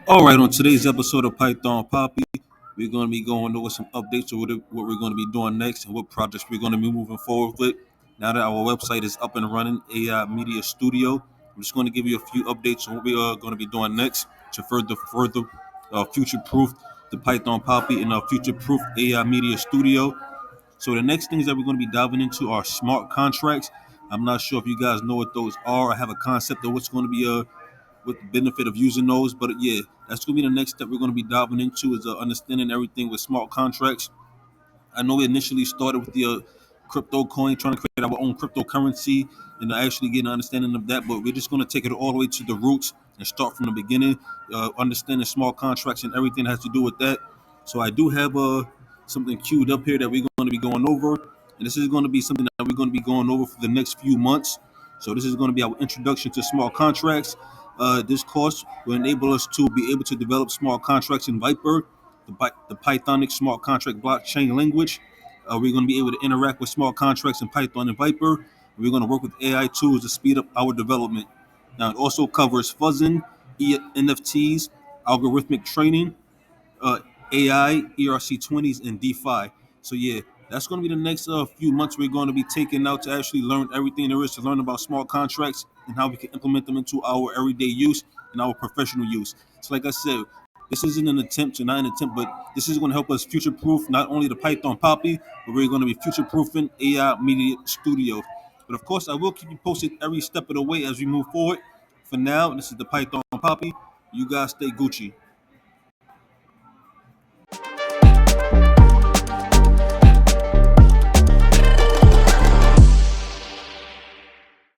All right, on today's episode of Python Papi, we're going to be going over some updates of what we're going to be doing next and what projects we're going to be moving forward with. Now that our website is up and running, AI Media Studio, I'm just going to give you a few updates on what we are going to be doing next to further future-proof the Python Papi and future-proof AI Media Studio. So the next things that we're going to be diving into are smart contracts. I'm not sure if you guys know what those are. I have a concept of what's going to be with the benefit of using those. But yeah, that's gonna be the next step we're gonna be diving into is understanding everything with smart contracts. I know we initially started with the crypto coin, trying to create our own cryptocurrency and actually get an understanding of that. But we're just going to take it all the way to the roots and start from the beginning, understanding smart contracts and everything that has to do with that. So I do have something queued up here that we're going to be going over. And this is going to be something that we're going to be going over for the next few months. So this is going to be our introduction to smart contracts. This course will enable us to be able to develop smart contracts in Viper, the Pythonic smart contract blockchain language. We're going to be able to interact with smart contracts in Python and Viper. We're going to work with AI tools to speed up our development. Now, it also covers fuzzing, NFTs, algorithmic training, AI, ERC20s, and DeFi. So yeah, that's going to be the next few months we're going to be taking out to actually learn everything there is to learn about smart contracts and how we can implement them into our everyday use and our professional use. So like I said, this isn't an attempt to not an attempt, but this is going to help us future-proof not only the Python Poppy, but we're going to be future-proofing AI Media Studio. But of course, I will keep you posted every step of the way as we move forward. For now, this is the Python Poppy. You guys stay Gucci.